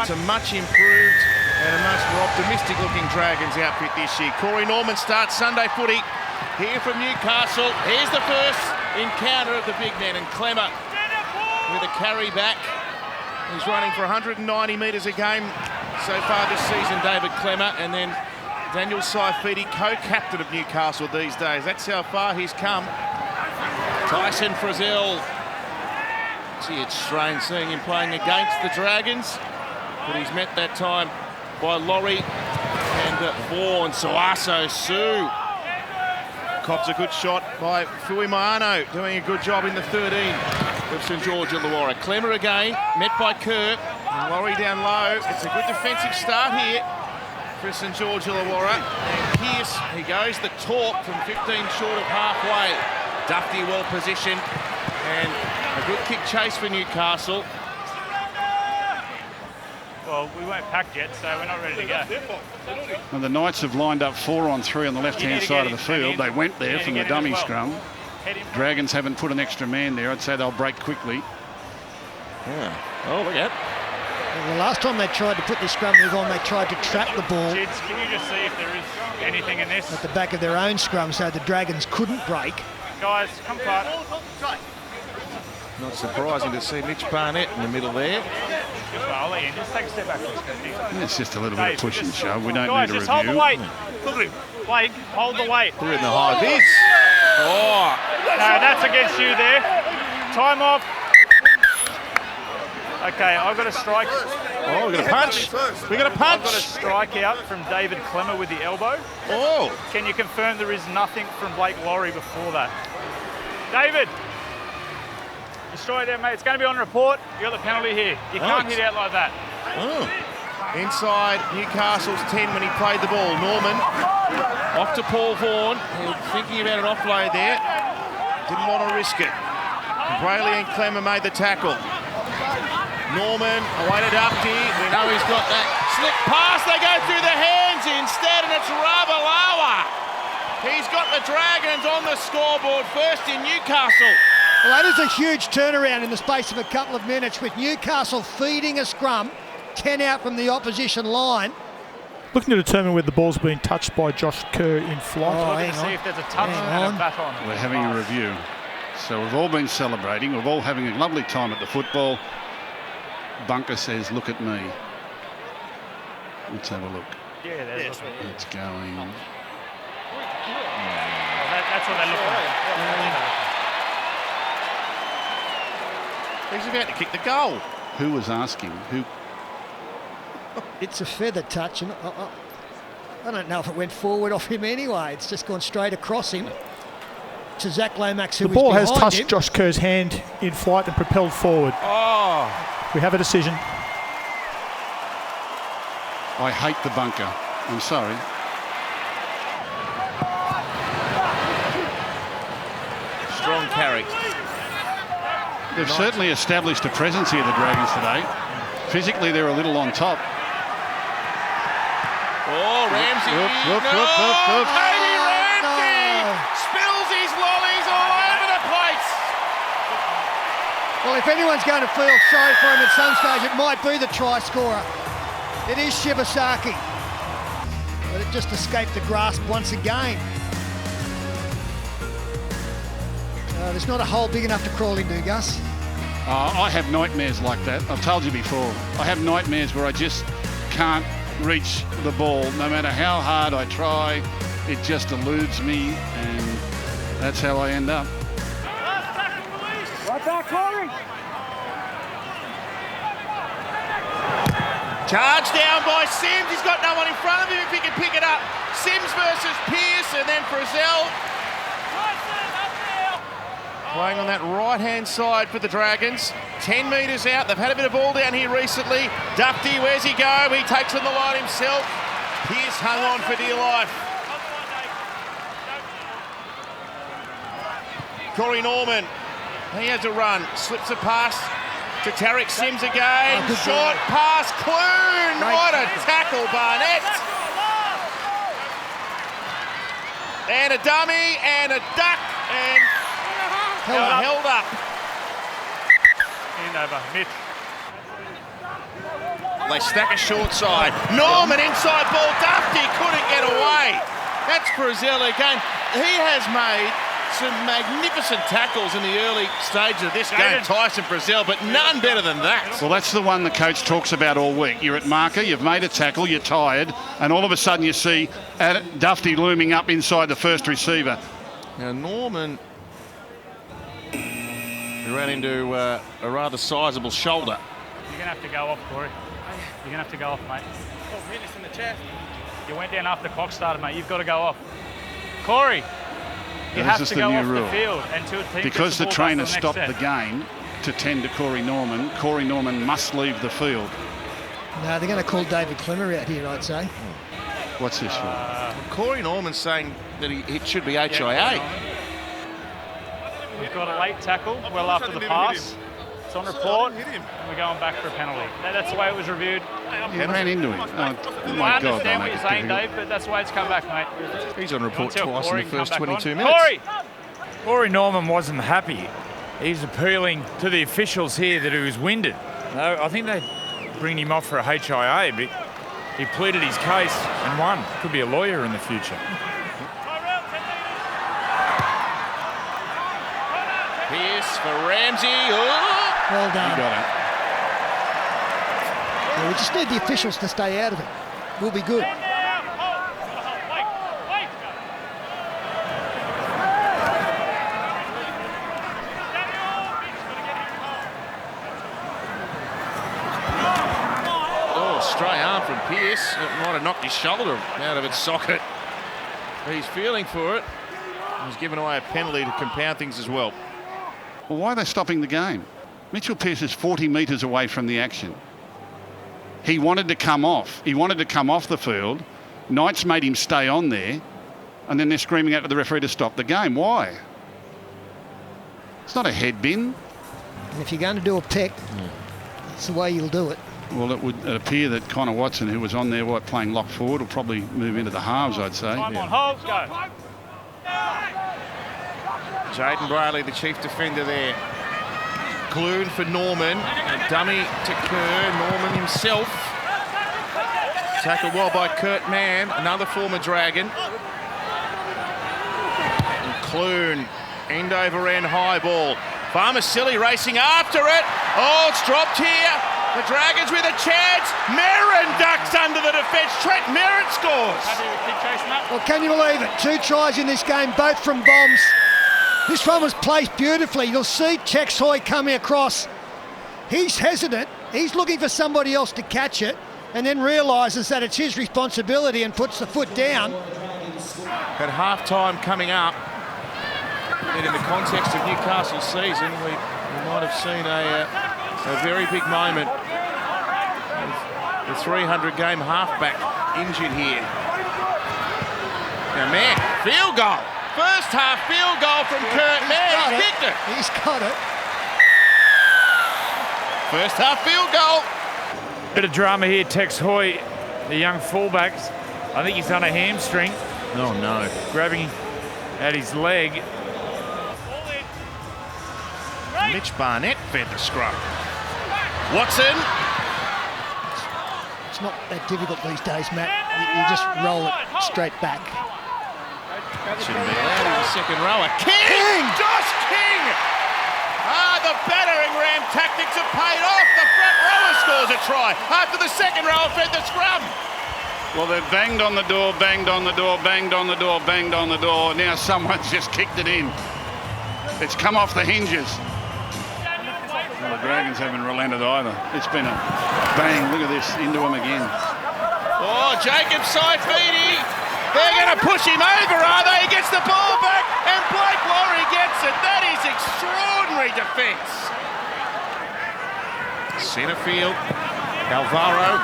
It's a much improved and a much more optimistic-looking Dragons outfit this year. Corey Norman starts Sunday footy here from Newcastle. Here's the first encounter of the big men, and Clemmer with a carry back. He's running for 190 metres a game so far this season, David Clemmer, and then Daniel Saifidi, co-captain of Newcastle these days. That's how far he's come. Tyson Frizzell. Gee, it's strange seeing him playing against the Dragons, but he's met that time by Laurie and Vaughan. Suaso Sue cops a good shot by Fuimaano, doing a good job in the 13 of St George Illawarra. Clemmer again, met by Kerr. And Laurie down low. It's a good defensive start here for St George Illawarra. And Pearce, he goes the talk from 15 short of halfway. Dufty well positioned, and a good kick chase for Newcastle. Well, we weren't packed yet, so we're not ready to go. And the Knights have lined up 4-on-3 on the left-hand side of the field. They went there from the dummy scrum. Dragons haven't put an extra man there. I'd say they'll break quickly. Yeah. Oh, look at that. Well, the last time they tried to put the scrum move on, they tried to trap the ball. Jids, can you just see if there is anything in this? At the back of their own scrum, so the Dragons couldn't break. Guys, come apart. Not surprising to see Mitch Barnett in the middle there. Well, I'll let you in. Just take a step back. It's just a little bit of push and shove. We don't guys, need a just review. hold the weight. Look at him. Blake, hold the weight. They're in the high vis. Oh. No, that's against you there. Time off. Okay, I've got a strike. Oh, we've got a punch. We've got a punch. I've got a strike out from David Clemmer with the elbow. Oh. Can you confirm there is nothing from Blake Laurie before that? David. Destroy there, mate. It's going to be on report. You got the penalty here. You can't hit out like that. Oh. Inside Newcastle's 10 when he played the ball. Norman off to Paul Vaughan. Thinking about an offload there. Didn't want to risk it. Brayley and Clemmer made the tackle. Norman away to Dufty. We know he's got that slip pass. They go through the hands instead, and it's Ravalawa. He's got the Dragons on the scoreboard first in Newcastle. Well, that is a huge turnaround in the space of a couple of minutes, with Newcastle feeding a scrum, 10 out from the opposition line. Looking to determine whether the ball's been touched by Josh Kerr in flight. Looking to see if there's a touch and a baton. We're having a review. So we've all been celebrating. We're all having a lovely time at the football. Bunker says, look at me. Let's have a look. Yeah, there's It's going. Oh, that's what they're looking at. He's about to kick the goal. Who was asking? Who? It's a feather touch, and I don't know if it went forward off him anyway. It's just gone straight across him to Zach Lomax, who the ball has touched him. Josh Kerr's hand in flight and propelled forward. Oh. We have a decision. I hate the bunker. I'm sorry. Strong carry. They've certainly established a presence here, the Dragons, today. Physically, they're a little on top. Oh, Ramsey. Whoop. Katie Ramsey spills his lollies all over the place. Well, if anyone's going to feel sorry for him at some stage, it might be the try scorer. It is Shibasaki. But it just escaped the grasp once again. There's not a hole big enough to crawl into, Gus. I have nightmares like that. I've told you before. I have nightmares where I just can't reach the ball. No matter how hard I try, it just eludes me, and that's how I end up. Right back, Corey. Charge down by Sims. He's got no one in front of him if he can pick it up. Sims versus Pearce, and then Frizzell. Playing on that right-hand side for the Dragons. 10 metres out. They've had a bit of ball down here recently. Dufty, where's he go? He takes on the line himself. Pearce hung on for dear life. Corey Norman, he has a run. Slips a pass to Tarek Sims again. Short pass, Clune. What a tackle, Barnett. And a dummy and a duck, and held up. In over, Mitch. They stack a short side. Norman inside ball. Dufty couldn't get away. That's Brazil again. He has made some magnificent tackles in the early stages of this game, Tyson Brazil, but none better than that. Well, that's the one the coach talks about all week. You're at marker, you've made a tackle, you're tired, and all of a sudden you see Dufty looming up inside the first receiver. Now, Norman ran into a rather sizable shoulder. You're going to have to go off, Corey. You're going to have to go off, mate. In the chest. You went down after the clock started, mate. You've got to go off. Corey, you This have is to the go new off rule. the field. Until the team Because gets the ball back trainer for the next stopped set. the game to tend to Corey Norman must leave the field. No, they're going to call David Clemmer out here, I'd say. What's this for? Corey Norman's saying that it should be HIA. We've got a late tackle well after the pass. It's on report, and we're going back for a penalty. That's the way it was reviewed. He ran into him. Oh, I my God, understand they what make you're it saying, difficult. Dave, but that's the way it's come back, mate. He's on report Until twice Corey in the can first come back 22 on. minutes. Corey Norman wasn't happy. He's appealing to the officials here that he was winded. I think they bring him off for a HIA, but he pleaded his case and won. Could be a lawyer in the future. Pierce for Ramsey. Oh! Well done. He got it. Yeah, we just need the officials to stay out of it. We'll be good. Oh, stray arm from Pierce. It might have knocked his shoulder out of its socket. He's feeling for it. He's given away a penalty to compound things as well. Well, why are they stopping the game? Mitchell Pearce is 40 metres away from the action. He wanted to come off. He wanted to come off the field. Knights made him stay on there, and then they're screaming out to the referee to stop the game. Why? It's not a head bin. And if you're going to do a peck, that's the way you'll do it. Well, it would appear that Connor Watson, who was on there playing lock forward, will probably move into the halves, I'd say. Time on, hold, go. Jaden Bradley, the chief defender there. Clune for Norman. A dummy to Kerr. Norman himself. Tackled well by Kurt Mann, another former Dragon. And Clune, end over end high ball. Farmasilli racing after it. Oh, it's dropped here. The Dragons with a chance. Merrin ducks under the defence. Trent Merrin scores. Happy with kick chase, Matt? Well, can you believe it? 2 tries in this game, both from bombs. This one was placed beautifully. You'll see Tex Hoy coming across. He's hesitant. He's looking for somebody else to catch it and then realises that it's his responsibility and puts the foot down. At half-time coming up, and in the context of Newcastle's season, we might have seen a very big moment. The 300-game halfback injured here. Now, man, field goal. First half field goal from Kurt Mann. He's kicked it. He's got it. First half field goal. Bit of drama here, Tex Hoy, the young fullback. I think he's done a hamstring, Oh, no. grabbing at his leg. Mitch Barnett fed the scrum. Watson. It's not that difficult these days, Matt. You just roll it straight back. Shouldn't be allowed in the second rower. King! Josh King! The battering ram tactics have paid off. The front rower scores a try after the second rower fed the scrum. Well, they've banged on the door, banged on the door, banged on the door, banged on the door. Now someone's just kicked it in. It's come off the hinges. Well, the Dragons haven't relented either. It's been a bang. Look at this, into him again. Oh, Jacob Saifidi. They're going to push him over, are they? He gets the ball back, and Blake Laurie gets it. That is extraordinary defence. Centre field, Alvaro.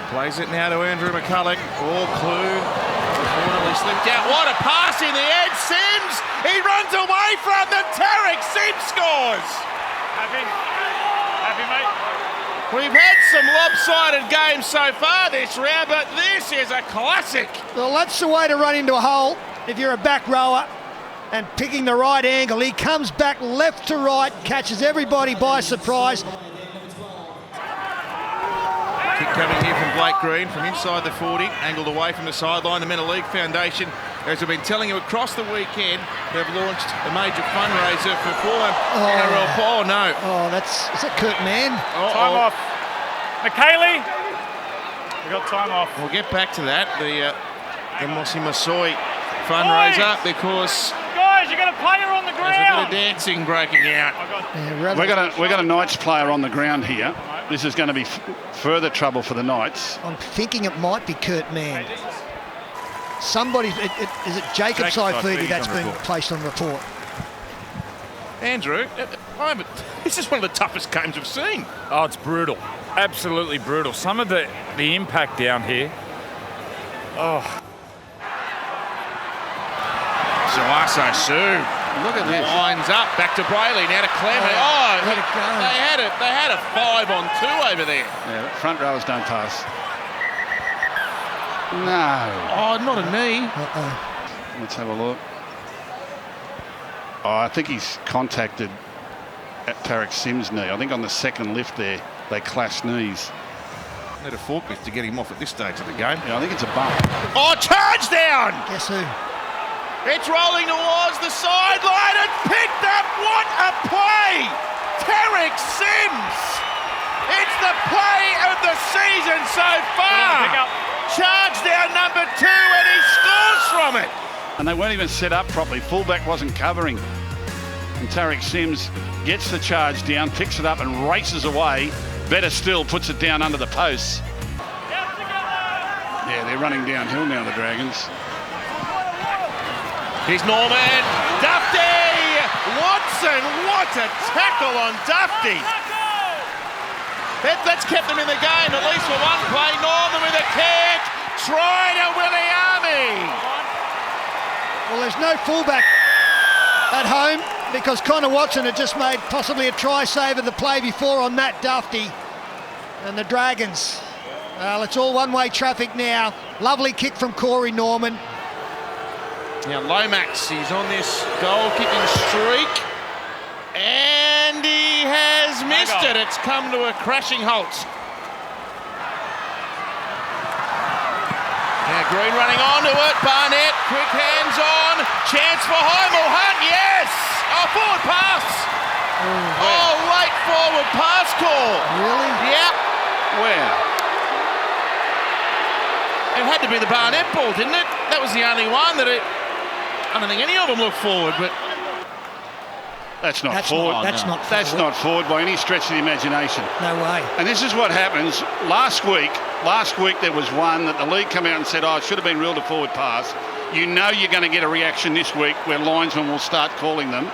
Plays it now to Andrew McCulloch. Oh, Clune. He slipped out. What a pass in the end. Sims. He runs away from them. Tarek Sims scores. Happy, mate? We've had some lopsided games so far this round, but this is a classic. Well, that's the way to run into a hole if you're a back rower. and picking the right angle. He comes back left to right, catches everybody by surprise. Kick coming here from Blake Green from inside the 40, angled away from the sideline. The Men of League Foundation, as we've been telling you across the weekend, they've launched a major fundraiser for former NRL. Oh, no. Oh, is that Kurt Mann? Time off. McKaylee, we got time off. We'll get back to that, the Mossy Masoi fundraiser, because Guys, you got a player on the there's a bit ground. of dancing breaking out. We got a Knights player on the ground here. This is going to be further trouble for the Knights. I'm thinking it might be Kurt Mann. Somebody, is it Jacob Saifidi that's been placed on report? Andrew, this is one of the toughest games we've seen. Oh, it's brutal. Absolutely brutal. Some of the impact down here. Oh. Suaso Sue. Look at this. Lines up, back to Brayley, now to Clement. let it go. They had a 5-on-2 over there. Yeah, front rowers don't pass. No. Oh, not a knee. Let's have a look. Oh, I think he's contacted at Tarek Sims' knee. I think on the second lift there, they clashed knees. Need a forklift to get him off at this stage of the game. Yeah, I think it's a bump. Oh, charge down! Guess who? It's rolling towards the sideline and picked up. What a play! Tarek Sims! It's the play of the season so far! Charge down number 2 and he scores from it! And they weren't even set up properly. Fullback wasn't covering. And Tarek Sims gets the charge down, picks it up and races away. Better still, puts it down under the posts. Yeah, they're running downhill now, the Dragons. Here's Norman. Dufty! Watson, what a tackle on Dufty! That's kept them in the game, at least for one play. Norman with a kick. Try to Williami. Well, there's no fullback at home because Connor Watson had just made possibly a try save of the play before on Matt Dufty. And the Dragons, well, it's all one-way traffic now. Lovely kick from Corey Norman. Now Lomax, he's on this goal-kicking streak. And he has missed it. It's come to a crashing halt. Now Green running onto it. Barnett, quick hands on. Chance for Heimel Hunt, yes! Oh, forward pass. Oh, late forward pass call. Really? Yep. Where? It had to be the Barnett ball, didn't it? That was the only one that I don't think any of them looked forward, but That's not forward. That's not forward by any stretch of the imagination. No way. And this is what happens. Last week there was one that the league came out and said, oh, it should have been ruled a forward pass. You know you're going to get a reaction this week where linesmen will start calling them.